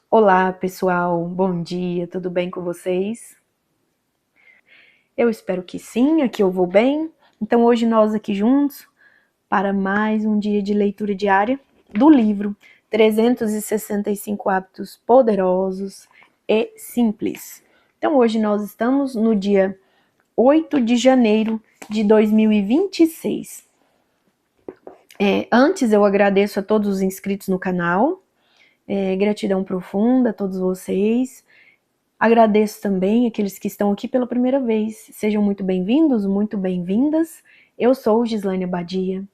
Olá, pessoal. Bom dia. Tudo bem com vocês? Eu espero que sim, aqui eu vou bem. Então, hoje nós aqui juntos para mais um dia de leitura diária do livro 365 Hábitos Poderosos e Simples. Então, hoje nós estamos no dia 8 de janeiro de 2026. Antes, eu agradeço a todos os inscritos no canal. Gratidão profunda a todos vocês. Agradeço também aqueles que estão aqui pela primeira vez. Sejam muito bem-vindos, muito bem-vindas. Eu sou Gislaine Abadia.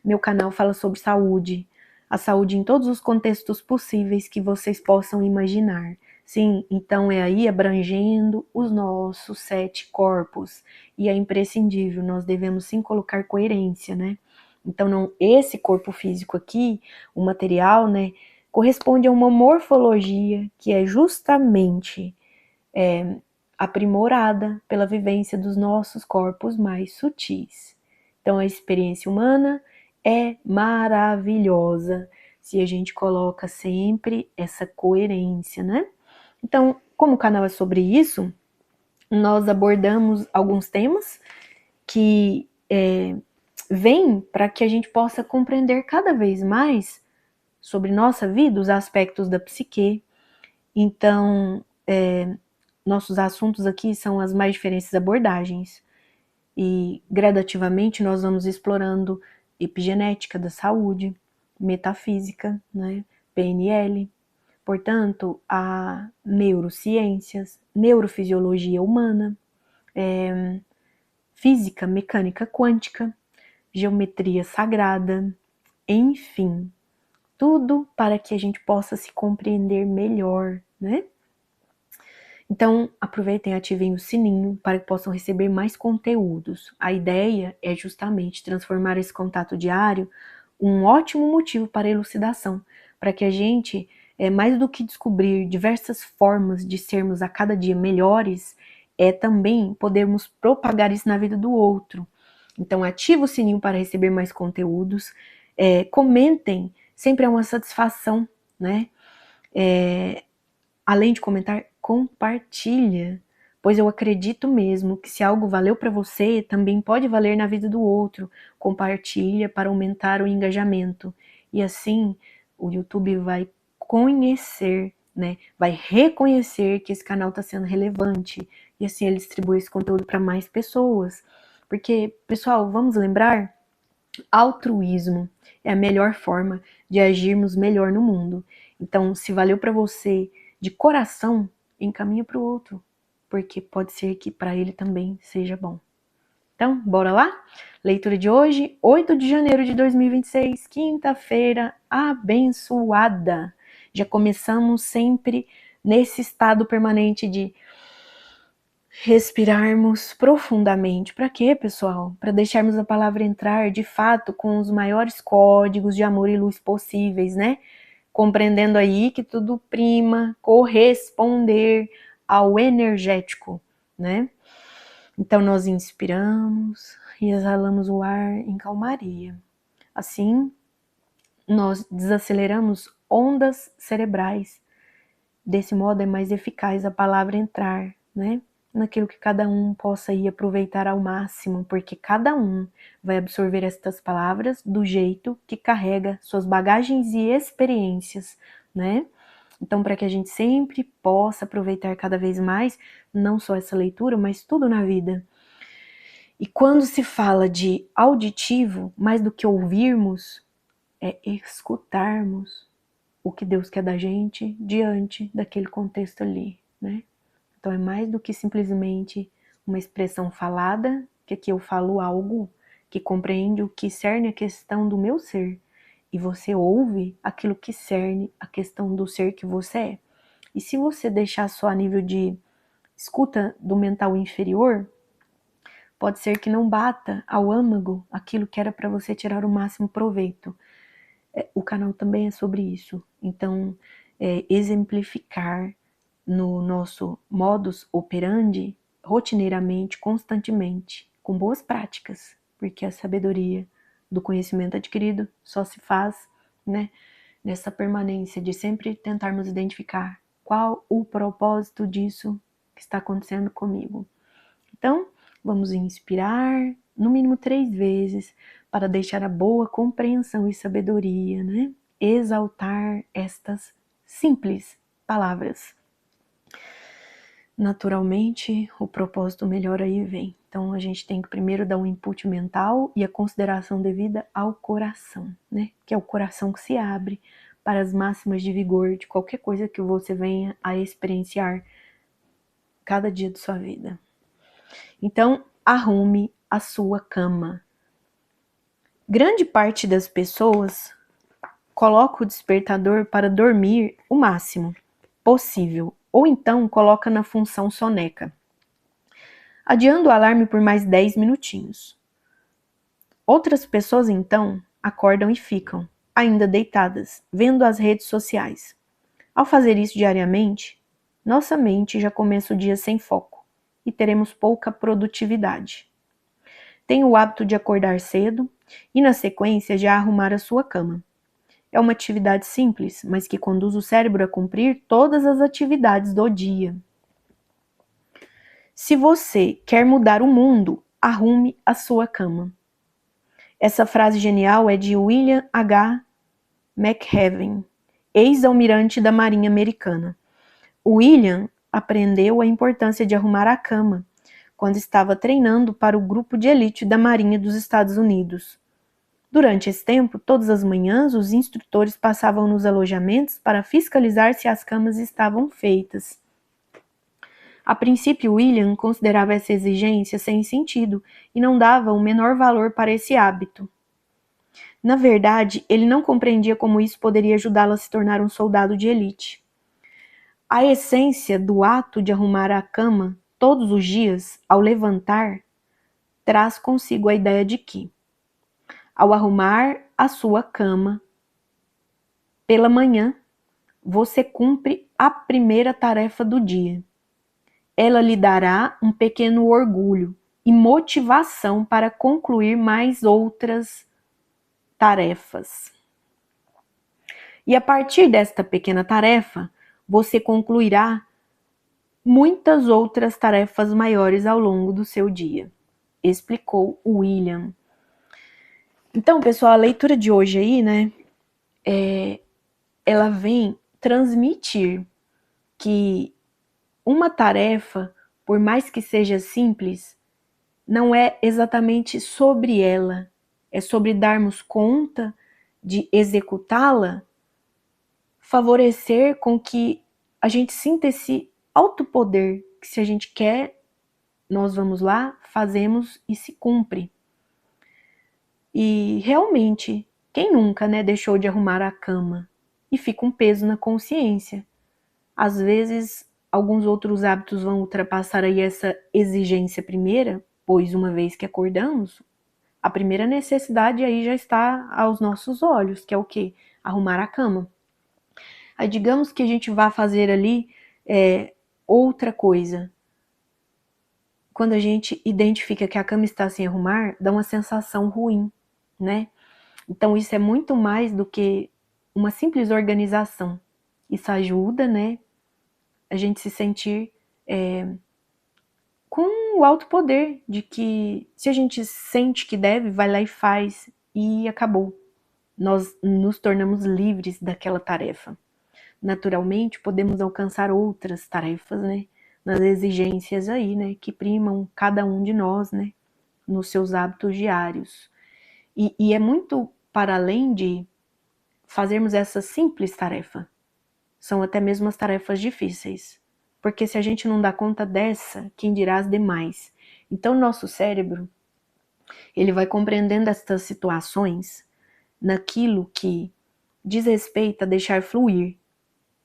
Meu canal fala sobre saúde. A saúde em todos os contextos possíveis que vocês possam imaginar. Sim, então é aí abrangendo os nossos 7 corpos. E é imprescindível, nós devemos sim colocar coerência, né? Então, não, esse corpo físico aqui, o material, né, corresponde a uma morfologia que é justamente aprimorada pela vivência dos nossos corpos mais sutis. Então, a experiência humana é maravilhosa se a gente coloca sempre essa coerência, né? Então, como o canal é sobre isso, nós abordamos alguns temas que vêm para que a gente possa compreender cada vez mais sobre nossa vida, os aspectos da psique. Então, nossos assuntos aqui são as mais diferentes abordagens e gradativamente nós vamos explorando epigenética da saúde, metafísica, né, PNL, portanto, a neurociências, neurofisiologia humana, física, mecânica quântica, geometria sagrada, enfim, tudo para que a gente possa se compreender melhor, né? Então, aproveitem e ativem o sininho para que possam receber mais conteúdos. A ideia é justamente transformar esse contato diário um ótimo motivo para elucidação, para que a gente, mais do que descobrir diversas formas de sermos a cada dia melhores, também podermos propagar isso na vida do outro. Então, ativa o sininho para receber mais conteúdos, comentem, sempre é uma satisfação, né? Além de comentar, compartilha, pois eu acredito mesmo que se algo valeu para você, também pode valer na vida do outro. Compartilha para aumentar o engajamento. E assim, o YouTube vai conhecer, né? Vai reconhecer que esse canal está sendo relevante. E assim ele distribui esse conteúdo para mais pessoas. Porque, pessoal, vamos lembrar, altruísmo é a melhor forma de agirmos melhor no mundo. Então, se valeu para você de coração, encaminha para o outro, porque pode ser que para ele também seja bom. Então, bora lá? Leitura de hoje, 8 de janeiro de 2026, quinta-feira abençoada. Já começamos sempre nesse estado permanente de respirarmos profundamente. Para quê, pessoal? Para deixarmos a palavra entrar de fato com os maiores códigos de amor e luz possíveis, né? Compreendendo aí que tudo prima corresponder ao energético, né? Então nós inspiramos e exalamos o ar em calmaria. Assim, nós desaceleramos ondas cerebrais. Desse modo é mais eficaz a palavra entrar, né? Naquilo que cada um possa ir aproveitar ao máximo, porque cada um vai absorver estas palavras do jeito que carrega suas bagagens e experiências, né? Então, para que a gente sempre possa aproveitar cada vez mais, não só essa leitura, mas tudo na vida. E quando se fala de auditivo, mais do que ouvirmos, é escutarmos o que Deus quer da gente diante daquele contexto ali, né? Então é mais do que simplesmente uma expressão falada, que aqui eu falo algo que compreende o que cerne a questão do meu ser. E você ouve aquilo que cerne a questão do ser que você é. E se você deixar só a nível de escuta do mental inferior, pode ser que não bata ao âmago aquilo que era para você tirar o máximo proveito. O canal também é sobre isso. Então, exemplificar no nosso modus operandi, rotineiramente, constantemente, com boas práticas, porque a sabedoria do conhecimento adquirido só se faz, né, nessa permanência de sempre tentarmos identificar qual o propósito disso que está acontecendo comigo. Então, vamos inspirar no mínimo 3 vezes para deixar a boa compreensão e sabedoria, né? Exaltar estas simples palavras. Naturalmente, o propósito melhor aí vem. Então, a gente tem que primeiro dar um input mental e a consideração devida ao coração, né? Que é o coração que se abre para as máximas de vigor de qualquer coisa que você venha a experienciar cada dia de sua vida. Então, arrume a sua cama. Grande parte das pessoas coloca o despertador para dormir o máximo possível, ou então coloca na função soneca, adiando o alarme por mais 10 minutinhos. Outras pessoas, então, acordam e ficam, ainda deitadas, vendo as redes sociais. Ao fazer isso diariamente, nossa mente já começa o dia sem foco e teremos pouca produtividade. Tenha o hábito de acordar cedo e, na sequência, já arrumar a sua cama. É uma atividade simples, mas que conduz o cérebro a cumprir todas as atividades do dia. Se você quer mudar o mundo, arrume a sua cama. Essa frase genial é de William H. McHenry, ex-almirante da Marinha Americana. William aprendeu a importância de arrumar a cama quando estava treinando para o grupo de elite da Marinha dos Estados Unidos. Durante esse tempo, todas as manhãs, os instrutores passavam nos alojamentos para fiscalizar se as camas estavam feitas. A princípio, William considerava essa exigência sem sentido e não dava o menor valor para esse hábito. Na verdade, ele não compreendia como isso poderia ajudá-lo a se tornar um soldado de elite. A essência do ato de arrumar a cama todos os dias, ao levantar, traz consigo a ideia de que, ao arrumar a sua cama pela manhã, você cumpre a primeira tarefa do dia. Ela lhe dará um pequeno orgulho e motivação para concluir mais outras tarefas. E a partir desta pequena tarefa, você concluirá muitas outras tarefas maiores ao longo do seu dia, explicou William. Então, pessoal, a leitura de hoje aí, né, ela vem transmitir que uma tarefa, por mais que seja simples, não é exatamente sobre ela, é sobre darmos conta de executá-la, favorecer com que a gente sinta esse alto poder, que se a gente quer, nós vamos lá, fazemos e se cumpre. E realmente, quem nunca, né, deixou de arrumar a cama e fica um peso na consciência? Às vezes, alguns outros hábitos vão ultrapassar aí essa exigência primeira, pois uma vez que acordamos, a primeira necessidade aí já está aos nossos olhos, que é o quê? Arrumar a cama. Aí digamos que a gente vá fazer ali outra coisa. Quando a gente identifica que a cama está sem arrumar, dá uma sensação ruim, né? Então isso é muito mais do que uma simples organização. Isso ajuda, né, a gente se sentir com o alto poder de que se a gente sente que deve, vai lá e faz e acabou. Nós nos tornamos livres daquela tarefa. Naturalmente, podemos alcançar outras tarefas, né, nas exigências aí, né, que primam cada um de nós, né, nos seus hábitos diários. E é muito para além de fazermos essa simples tarefa. São até mesmo as tarefas difíceis. Porque se a gente não dá conta dessa, quem dirá as demais? Então, nosso cérebro, ele vai compreendendo estas situações naquilo que diz respeito a deixar fluir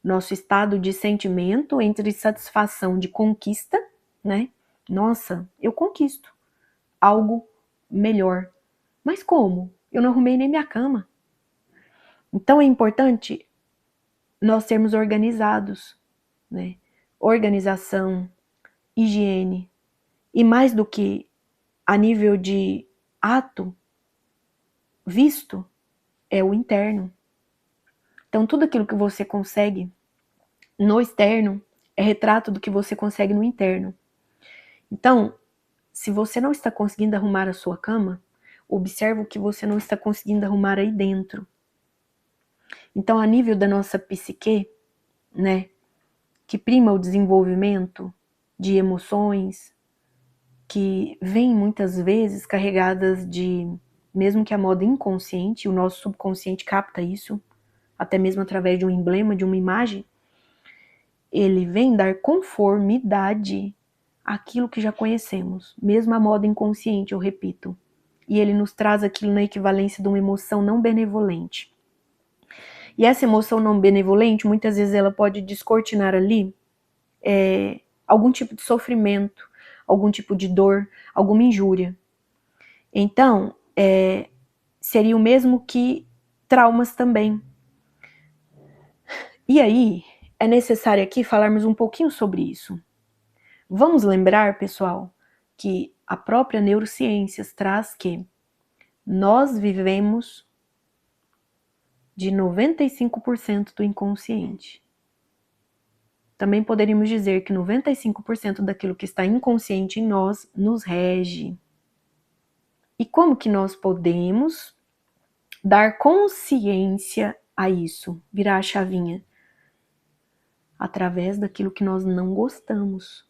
nosso estado de sentimento entre satisfação de conquista, né? Nossa, eu conquisto algo melhor. Mas como? Eu não arrumei nem minha cama. Então é importante nós sermos organizados, né? Organização, higiene, e mais do que a nível de ato visto, é o interno. Então tudo aquilo que você consegue no externo é retrato do que você consegue no interno. Então, se você não está conseguindo arrumar a sua cama, observa o que você não está conseguindo arrumar aí dentro. Então, a nível da nossa psique, né, que prima o desenvolvimento de emoções, que vêm muitas vezes carregadas de, mesmo que a modo inconsciente, o nosso subconsciente capta isso, até mesmo através de um emblema, de uma imagem, ele vem dar conformidade àquilo que já conhecemos, mesmo a modo inconsciente, eu repito. E ele nos traz aquilo na equivalência de uma emoção não benevolente. E essa emoção não benevolente, muitas vezes ela pode descortinar ali algum tipo de sofrimento, algum tipo de dor, alguma injúria. Então, seria o mesmo que traumas também. E aí, é necessário aqui falarmos um pouquinho sobre isso. Vamos lembrar, pessoal, que a própria neurociências traz que nós vivemos de 95% do inconsciente. Também poderíamos dizer que 95% daquilo que está inconsciente em nós nos rege. E como que nós podemos dar consciência a isso, virar a chavinha? Através daquilo que nós não gostamos.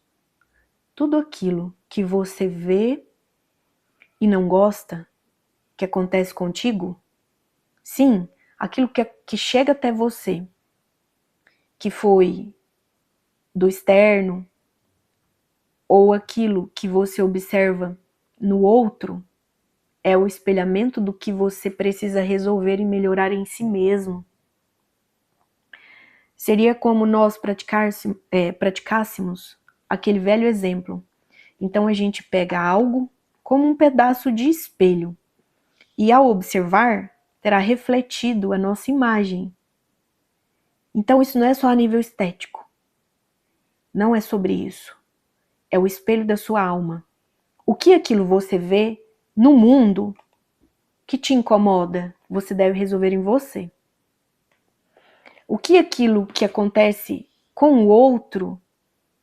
Tudo aquilo que você vê e não gosta, que acontece contigo, sim, aquilo que chega até você, que foi do externo, ou aquilo que você observa no outro, é o espelhamento do que você precisa resolver e melhorar em si mesmo. Seria como nós praticássemos aquele velho exemplo. Então a gente pega algo como um pedaço de espelho e ao observar terá refletido a nossa imagem. Então isso não é só a nível estético. Não é sobre isso. É o espelho da sua alma. O que aquilo você vê no mundo que te incomoda, você deve resolver em você. O que aquilo que acontece com o outro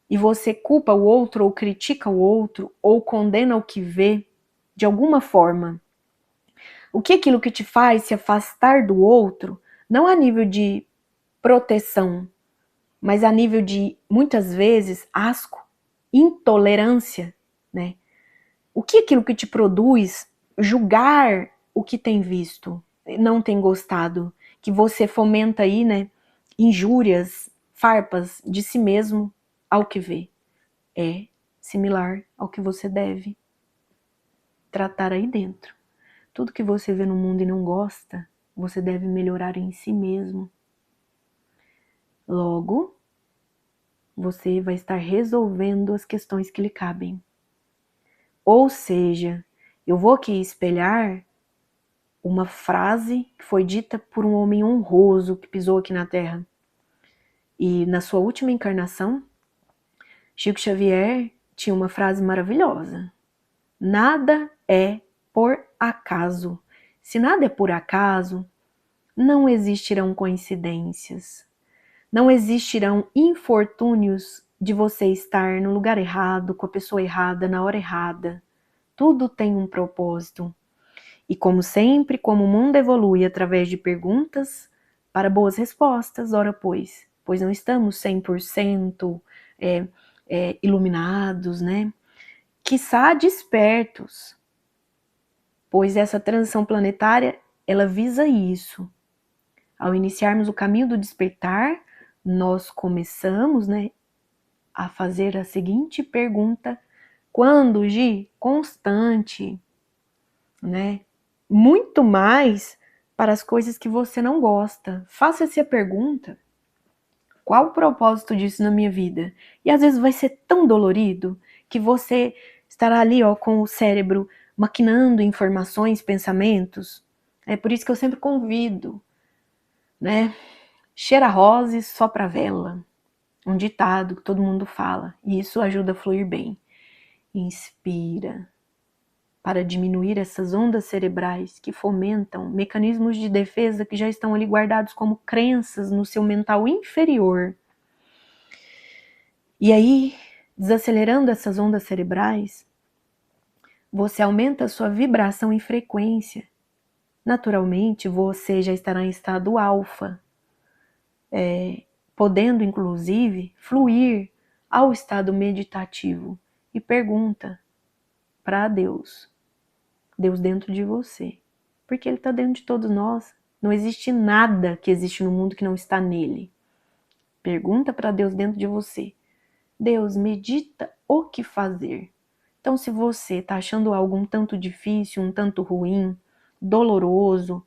e você culpa o outro ou critica o outro ou condena o que vê de alguma forma, o que aquilo que te faz se afastar do outro, não a nível de proteção, mas a nível de, muitas vezes, asco, intolerância, né? O que aquilo que te produz julgar o que tem visto, não tem gostado, que você fomenta aí, né, injúrias, farpas de si mesmo ao que vê. É similar ao que você deve tratar aí dentro. Tudo que você vê no mundo e não gosta, você deve melhorar em si mesmo. Logo, você vai estar resolvendo as questões que lhe cabem. Ou seja, eu vou aqui espelhar uma frase que foi dita por um homem honroso que pisou aqui na Terra. E na sua última encarnação, Chico Xavier tinha uma frase maravilhosa. Nada é por acaso. Se nada é por acaso, não existirão coincidências. Não existirão infortúnios de você estar no lugar errado, com a pessoa errada, na hora errada. Tudo tem um propósito. E como sempre, como o mundo evolui através de perguntas para boas respostas, ora pois não estamos 100% iluminados, né? Quiçá despertos, pois essa transição planetária, ela visa isso. Ao iniciarmos o caminho do despertar, nós começamos, né, a fazer a seguinte pergunta: quando, Gi? Constante, né? Muito mais para as coisas que você não gosta. Faça essa pergunta. Qual o propósito disso na minha vida? E às vezes vai ser tão dolorido que você estará ali, ó, com o cérebro maquinando informações, pensamentos. É por isso que eu sempre convido, né? Cheira roses, sopra vela. Um ditado que todo mundo fala. E isso ajuda a fluir bem. Inspira. Para diminuir essas ondas cerebrais que fomentam mecanismos de defesa que já estão ali guardados como crenças no seu mental inferior. E aí, desacelerando essas ondas cerebrais, você aumenta a sua vibração e frequência. Naturalmente, você já estará em estado alfa, podendo, inclusive, fluir ao estado meditativo. E pergunta para Deus, Deus dentro de você, porque Ele está dentro de todos nós. Não existe nada que existe no mundo que não está nele. Pergunta para Deus dentro de você. Deus, medita o que fazer. Então, se você está achando algo um tanto difícil, um tanto ruim, doloroso,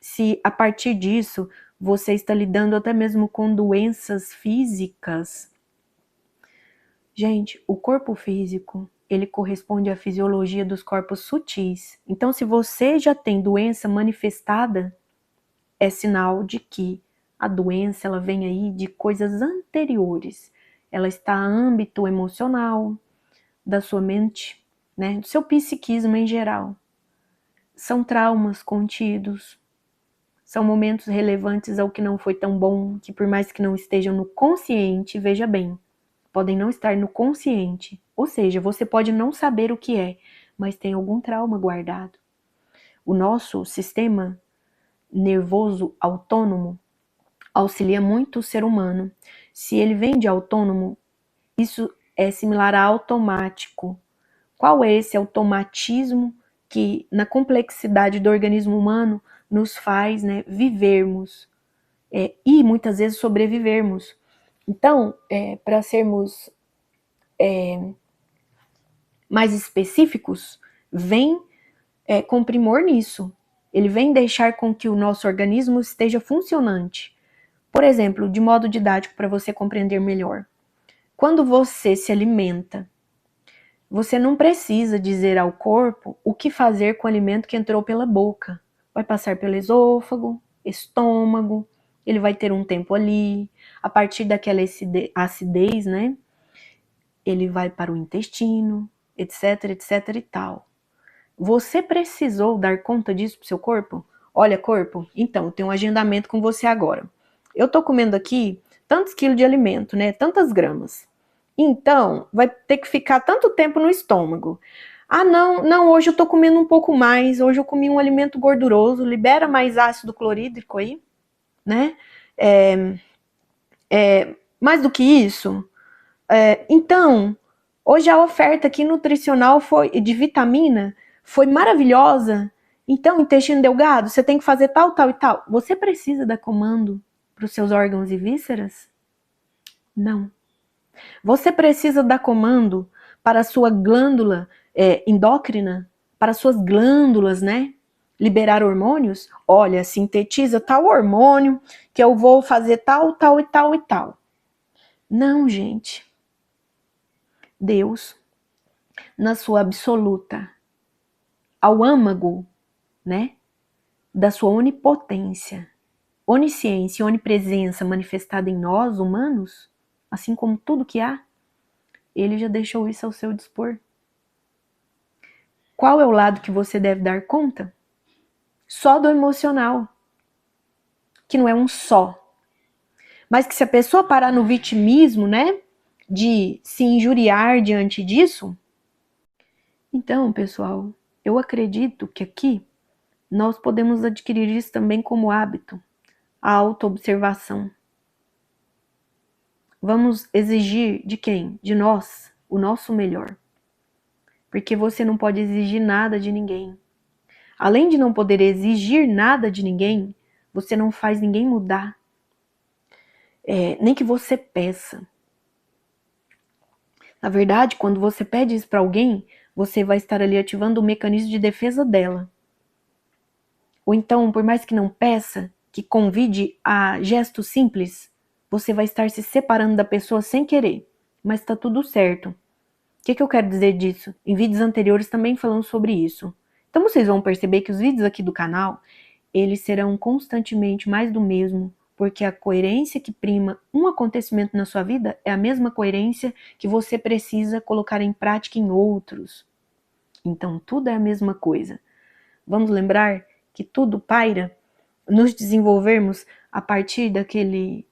se a partir disso você está lidando até mesmo com doenças físicas. Gente, o corpo físico, ele corresponde à fisiologia dos corpos sutis. Então, se você já tem doença manifestada, é sinal de que a doença ela vem aí de coisas anteriores. Ela está no âmbito emocional, da sua mente, né, do seu psiquismo em geral. São traumas contidos, são momentos relevantes ao que não foi tão bom, que por mais que não estejam no consciente, veja bem, podem não estar no consciente. Ou seja, você pode não saber o que é, mas tem algum trauma guardado. O nosso sistema nervoso autônomo auxilia muito o ser humano. Se ele vem de autônomo, isso é similar a automático. Qual é esse automatismo que, na complexidade do organismo humano, nos faz, né, vivermos e muitas vezes sobrevivermos? Então, para sermos mais específicos, vem com primor nisso. Ele vem deixar com que o nosso organismo esteja funcionante. Por exemplo, de modo didático para você compreender melhor. Quando você se alimenta, você não precisa dizer ao corpo o que fazer com o alimento que entrou pela boca. Vai passar pelo esôfago, estômago, ele vai ter um tempo ali. A partir daquela acidez, né? Ele vai para o intestino, etc, etc e tal. Você precisou dar conta disso pro seu corpo? Olha, corpo, então, eu tenho um agendamento com você agora. Eu tô comendo aqui tantos quilos de alimento, né? Tantas gramas. Então, vai ter que ficar tanto tempo no estômago. Ah, não, hoje eu tô comendo um pouco mais, hoje eu comi um alimento gorduroso, libera mais ácido clorídrico aí, né? Mais do que isso, então, hoje a oferta aqui nutricional de vitamina foi maravilhosa. Então, intestino delgado, você tem que fazer tal, tal e tal. Você precisa dar comando para os seus órgãos e vísceras? Não. Você precisa dar comando para a sua glândula endócrina, para as suas glândulas, né? Liberar hormônios? Olha, sintetiza tal hormônio que eu vou fazer tal, tal e tal e tal. Não, gente. Deus, na sua absoluta, ao âmago, né, da sua onipotência, onisciência e onipresença manifestada em nós, humanos, assim como tudo que há, ele já deixou isso ao seu dispor. Qual é o lado que você deve dar conta? Só do emocional, que não é um só. Mas que se a pessoa parar no vitimismo, né, de se injuriar diante disso, então, pessoal, eu acredito que aqui nós podemos adquirir isso também como hábito, a autoobservação. Vamos exigir de quem? De nós, o nosso melhor. Porque você não pode exigir nada de ninguém. Além de não poder exigir nada de ninguém, você não faz ninguém mudar. Nem que você peça. Na verdade, quando você pede isso para alguém, você vai estar ali ativando o mecanismo de defesa dela. Ou então, por mais que não peça, que convide a gestos simples, você vai estar se separando da pessoa sem querer. Mas tá tudo certo. O que eu quero dizer disso? Em vídeos anteriores também falamos sobre isso. Então vocês vão perceber que os vídeos aqui do canal, eles serão constantemente mais do mesmo, porque a coerência que prima um acontecimento na sua vida é a mesma coerência que você precisa colocar em prática em outros. Então tudo é a mesma coisa. Vamos lembrar que tudo paira nos desenvolvermos a partir daquele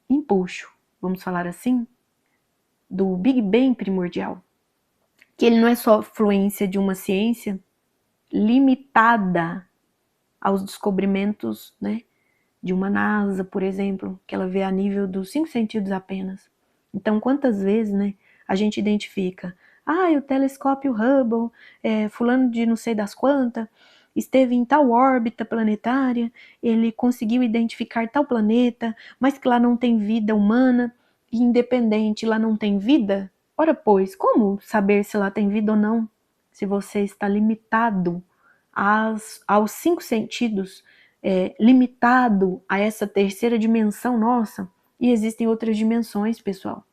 empuxo, vamos falar assim? do Big Bang primordial, que ele não é só fluência de uma ciência limitada aos descobrimentos, né, de uma NASA, por exemplo, que ela vê a nível dos 5 sentidos apenas. Então, quantas vezes, né, a gente identifica, o telescópio Hubble, fulano de não sei das quantas, esteve em tal órbita planetária, ele conseguiu identificar tal planeta, mas que lá não tem vida humana, e independente, lá não tem vida? Ora, pois, como saber se lá tem vida ou não, se você está limitado aos 5 sentidos, limitado a essa terceira dimensão nossa, e existem outras dimensões, pessoal.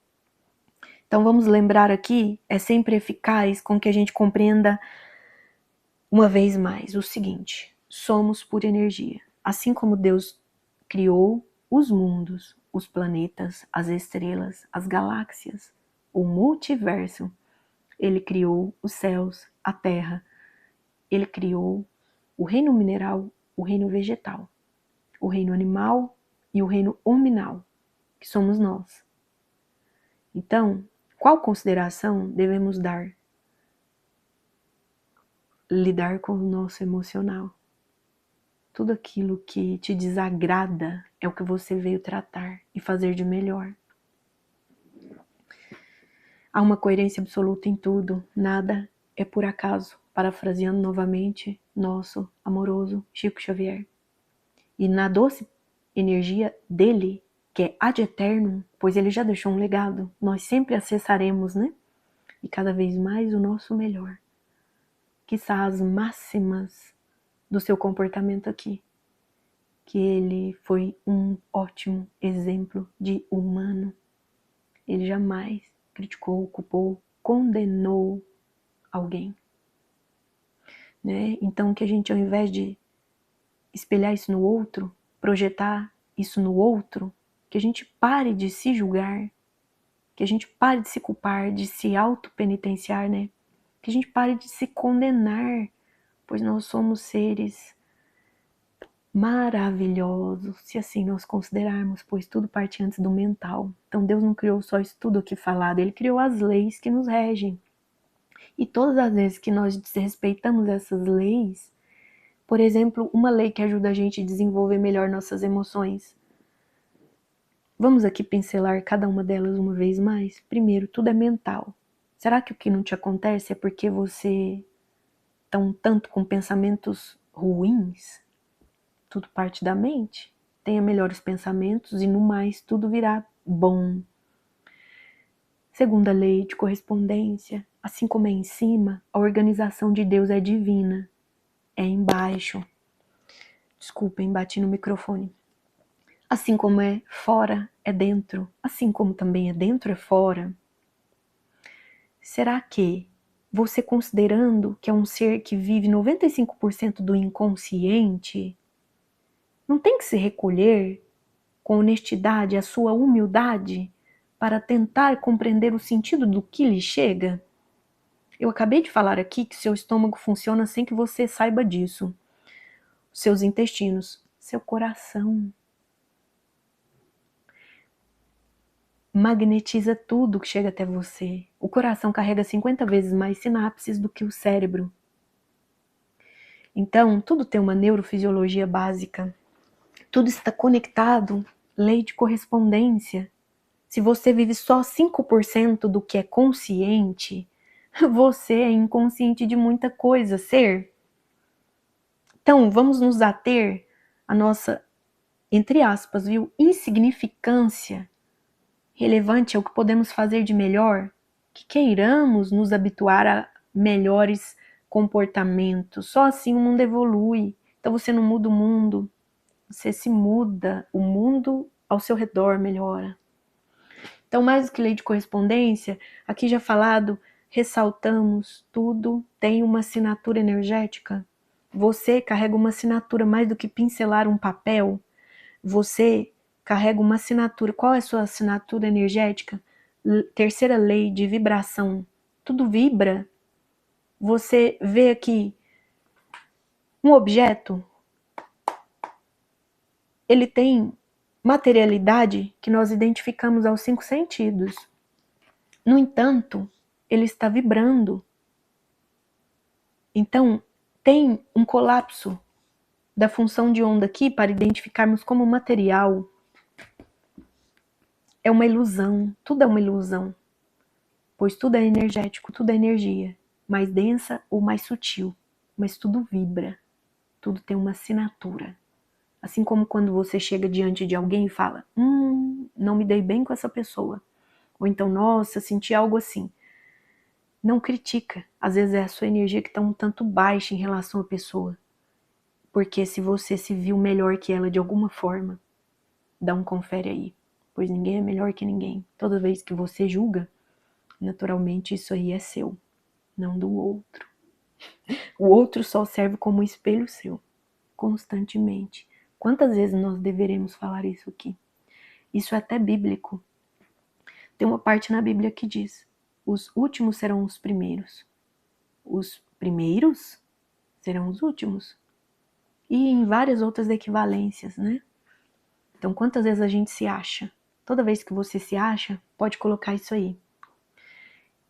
Então vamos lembrar aqui, é sempre eficaz com que a gente compreenda uma vez mais o seguinte: somos pura energia. Assim como Deus criou os mundos, os planetas, as estrelas, as galáxias, o multiverso, ele criou os céus, a terra, ele criou o reino mineral, o reino vegetal, o reino animal e o reino hominal, que somos nós. Então, qual consideração devemos dar? Lidar com o nosso emocional. Tudo aquilo que te desagrada é o que você veio tratar e fazer de melhor. Há uma coerência absoluta em tudo, nada é por acaso, parafraseando novamente nosso amoroso Chico Xavier. E na doce energia dele, que é ad eternum, pois ele já deixou um legado, nós sempre acessaremos, né? E cada vez mais o nosso melhor. Quiçá as máximas do seu comportamento aqui. Que ele foi um ótimo exemplo de humano. Ele jamais criticou, culpou, condenou alguém. Né? Então que a gente, ao invés de espelhar isso no outro, projetar isso no outro, que a gente pare de se julgar, que a gente pare de se culpar, de se autopenitenciar, né? Que a gente pare de se condenar, pois nós somos seres maravilhosos, se assim nós considerarmos, pois tudo parte antes do mental. Então Deus não criou só isso tudo aqui falado, Ele criou as leis que nos regem. E todas as vezes que nós desrespeitamos essas leis, por exemplo, uma lei que ajuda a gente a desenvolver melhor nossas emoções, vamos aqui pincelar cada uma delas uma vez mais? Primeiro, tudo é mental. Será que o que não te acontece é porque você está um tanto com pensamentos ruins? Tudo parte da mente. Tenha melhores pensamentos e no mais tudo virá bom. Segunda lei de correspondência, assim como é em cima, a organização de Deus é divina. É embaixo. Desculpem, bati no microfone. Assim como é fora, é dentro. Assim como também é dentro, é fora. Será que você, considerando que é um ser que vive 95% do inconsciente, não tem que se recolher com honestidade a sua humildade para tentar compreender o sentido do que lhe chega? Eu acabei de falar aqui que seu estômago funciona sem que você saiba disso. Seus intestinos, seu coração magnetiza tudo que chega até você. O coração carrega 50 vezes mais sinapses do que o cérebro. Então, tudo tem uma neurofisiologia básica. Tudo está conectado, lei de correspondência. Se você vive só 5% do que é consciente, você é inconsciente de muita coisa, ser. Então, vamos nos ater à nossa, entre aspas, viu, insignificância relevante ao que podemos fazer de melhor, que queiramos nos habituar a melhores comportamentos. Só assim o mundo evolui. Então você não muda o mundo, você se muda, o mundo ao seu redor melhora. Então, mais do que lei de correspondência, aqui já falado, ressaltamos, tudo tem uma assinatura energética. Você carrega uma assinatura mais do que pincelar um papel. Você carrega uma assinatura. Qual é a sua assinatura energética? Terceira lei de vibração. Tudo vibra. Você vê aqui um objeto, ele tem materialidade que nós identificamos aos 5 sentidos. No entanto, ele está vibrando. Então, tem um colapso da função de onda aqui para identificarmos como material. É uma ilusão, tudo é uma ilusão, pois tudo é energético, tudo é energia, mais densa ou mais sutil, mas tudo vibra, tudo tem uma assinatura. Assim como quando você chega diante de alguém e fala, não me dei bem com essa pessoa, ou então, nossa, senti algo assim. Não critica, às vezes é a sua energia que está um tanto baixa em relação à pessoa, porque se você se viu melhor que ela de alguma forma, dá um confere aí, pois ninguém é melhor que ninguém. Toda vez que você julga, naturalmente isso aí é seu, não do outro. O outro só serve como espelho seu, constantemente. Quantas vezes nós deveremos falar isso aqui? Isso é até bíblico. Tem uma parte na Bíblia que diz, os últimos serão os primeiros. Os primeiros serão os últimos. E em várias outras equivalências, né? Então, quantas vezes a gente se acha? Toda vez que você se acha, pode colocar isso aí.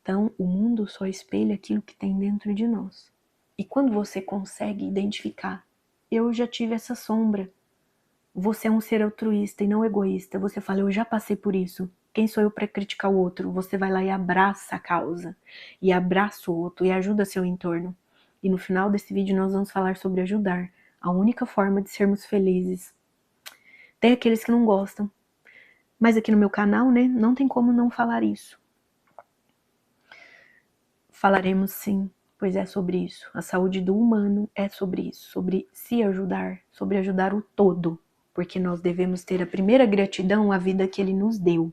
Então, o mundo só espelha aquilo que tem dentro de nós. E quando você consegue identificar, eu já tive essa sombra. Você é um ser altruísta e não egoísta. Você fala, eu já passei por isso. Quem sou eu para criticar o outro? Você vai lá e abraça a causa. E abraça o outro e ajuda seu entorno. E no final desse vídeo nós vamos falar sobre ajudar. A única forma de sermos felizes. Tem aqueles que não gostam. Mas aqui no meu canal, né, não tem como não falar isso. Falaremos sim, pois é sobre isso. A saúde do humano é sobre isso, sobre se ajudar, sobre ajudar o todo. Porque nós devemos ter a primeira gratidão à vida que ele nos deu.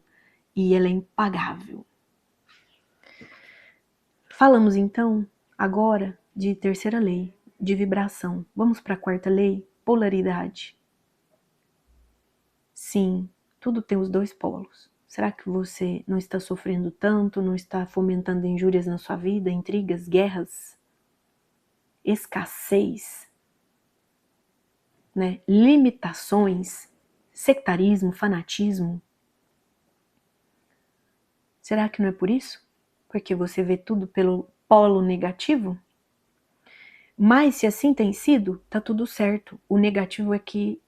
E ela é impagável. Falamos então, agora, de terceira lei, de vibração. Vamos para a quarta lei, polaridade. Sim, tudo tem os dois polos. Será que você não está sofrendo tanto, não está fomentando injúrias na sua vida, intrigas, guerras, escassez, né? Limitações, sectarismo, fanatismo? Será que não é por isso? Porque você vê tudo pelo polo negativo? Mas se assim tem sido, tá tudo certo. O negativo é que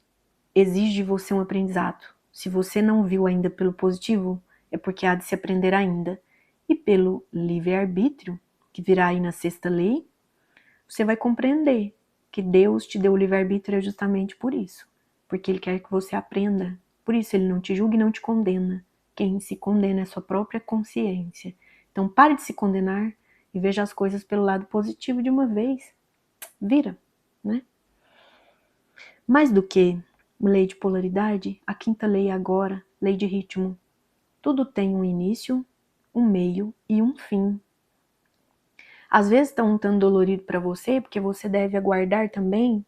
exige de você um aprendizado. Se você não viu ainda pelo positivo, é porque há de se aprender ainda. E pelo livre-arbítrio, que virá aí na sexta lei, você vai compreender que Deus te deu o livre-arbítrio justamente por isso. Porque Ele quer que você aprenda. Por isso Ele não te julga e não te condena. Quem se condena é a sua própria consciência. Então pare de se condenar e veja as coisas pelo lado positivo de uma vez. Vira, né? Mais do que lei de polaridade, a quinta lei agora, lei de ritmo. Tudo tem um início, um meio e um fim. Às vezes está um tanto dolorido para você, porque você deve aguardar também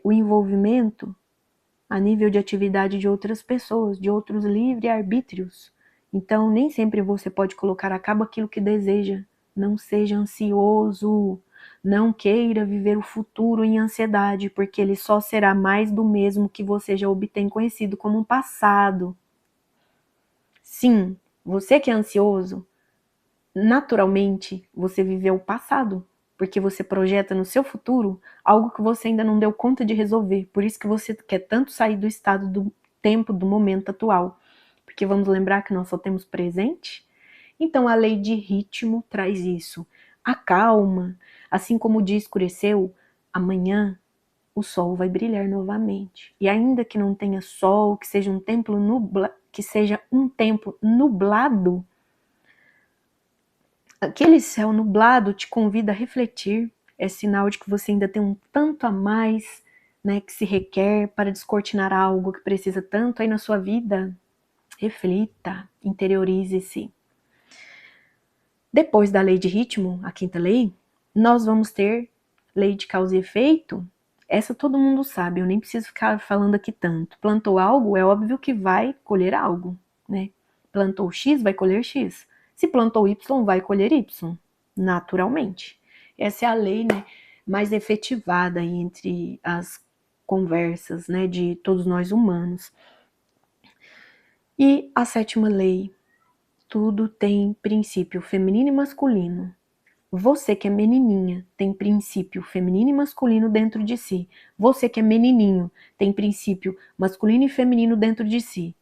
o envolvimento a nível de atividade de outras pessoas, de outros livre-arbítrios. Então, nem sempre você pode colocar a cabo aquilo que deseja. Não seja ansioso, não queira viver o futuro em ansiedade, porque ele só será mais do mesmo que você já obtém conhecido como um passado. Sim, você que é ansioso, naturalmente você viveu o passado, porque você projeta no seu futuro algo que você ainda não deu conta de resolver. Por isso que você quer tanto sair do estado do tempo, do momento atual. Porque vamos lembrar que nós só temos presente? Então a lei de ritmo traz isso. A calma, assim como o dia escureceu, amanhã o sol vai brilhar novamente. E ainda que não tenha sol, que seja um tempo nublado, aquele céu nublado te convida a refletir, é sinal de que você ainda tem um tanto a mais, né, que se requer para descortinar algo que precisa tanto aí na sua vida. Reflita, interiorize-se. Depois da lei de ritmo, a quinta lei, nós vamos ter lei de causa e efeito. Essa todo mundo sabe, eu nem preciso ficar falando aqui tanto. Plantou algo, é óbvio que vai colher algo, né? Plantou X, vai colher X. Se plantou Y, vai colher Y, naturalmente. Essa é a lei, né, mais efetivada entre as conversas, né, de todos nós humanos. E a sétima lei, Tudo tem princípio feminino e masculino. Você que é menininha tem princípio feminino e masculino dentro de si. Você que é menininho tem princípio masculino e feminino dentro de si.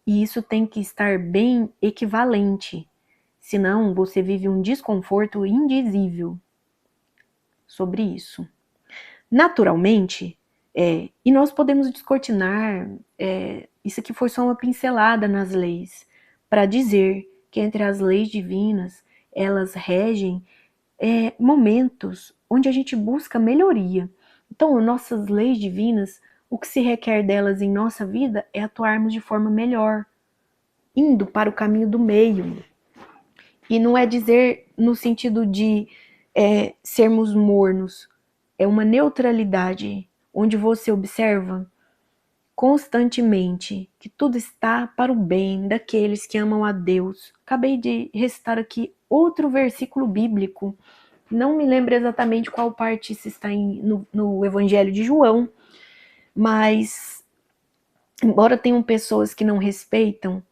E isso tem que estar bem equivalente. Senão você vive um desconforto indizível sobre isso. Naturalmente, e nós podemos descortinar, isso aqui foi só uma pincelada nas leis, para dizer que entre as leis divinas, elas regem momentos onde a gente busca melhoria. Então, nossas leis divinas, o que se requer delas em nossa vida é atuarmos de forma melhor, indo para o caminho do meio. E não é dizer no sentido de sermos mornos, é uma neutralidade onde você observa constantemente que tudo está para o bem daqueles que amam a Deus. Acabei de recitar aqui outro versículo bíblico, não me lembro exatamente qual parte isso está no Evangelho de João, mas embora tenham pessoas que não respeitam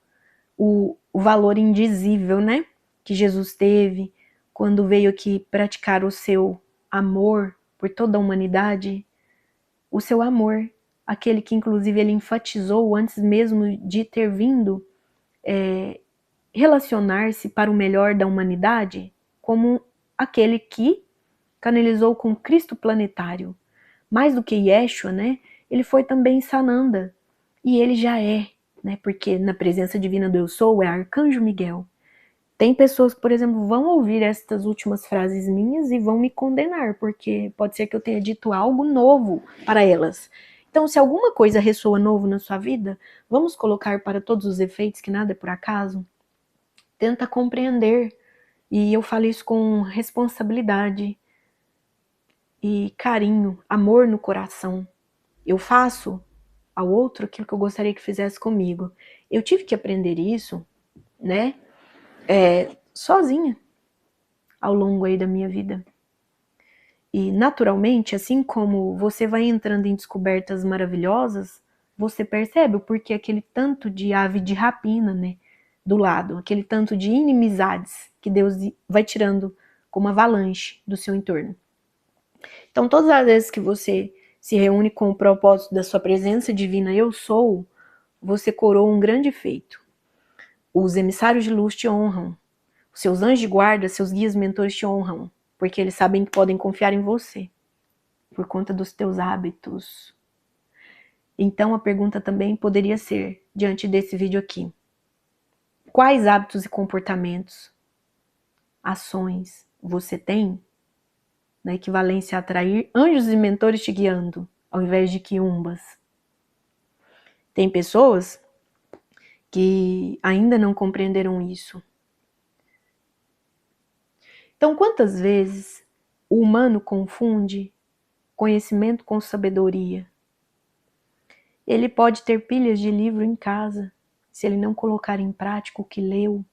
o valor indizível, né, que Jesus teve quando veio aqui praticar o seu amor por toda a humanidade, o seu amor, aquele que inclusive ele enfatizou antes mesmo de ter vindo relacionar-se para o melhor da humanidade, como aquele que canalizou com Cristo planetário. Mais do que Yeshua, né, ele foi também Sananda, e ele já é, né, porque na presença divina do Eu Sou é Arcanjo Miguel. Tem pessoas que, por exemplo, vão ouvir estas últimas frases minhas e vão me condenar, porque pode ser que eu tenha dito algo novo para elas. Então, se alguma coisa ressoa novo na sua vida, vamos colocar para todos os efeitos que nada é por acaso? Tenta compreender, e eu falo isso com responsabilidade e carinho, amor no coração. Eu faço ao outro aquilo que eu gostaria que fizesse comigo. Eu tive que aprender isso, né, sozinha, ao longo aí da minha vida. E naturalmente, assim como você vai entrando em descobertas maravilhosas, você percebe o porquê aquele tanto de ave de rapina, né, do lado, aquele tanto de inimizades que Deus vai tirando como avalanche do seu entorno. Então, todas as vezes que você se reúne com o propósito da sua presença divina, eu sou, você coroa um grande feito. Os emissários de luz te honram, os seus anjos de guarda, seus guias mentores te honram, porque eles sabem que podem confiar em você, por conta dos teus hábitos. Então a pergunta também poderia ser, diante desse vídeo aqui, quais hábitos e comportamentos, ações você tem na equivalência a atrair anjos e mentores te guiando, ao invés de quiumbas? Tem pessoas que ainda não compreenderam isso. Então, quantas vezes o humano confunde conhecimento com sabedoria? Ele pode ter pilhas de livro em casa, se ele não colocar em prática o que leu.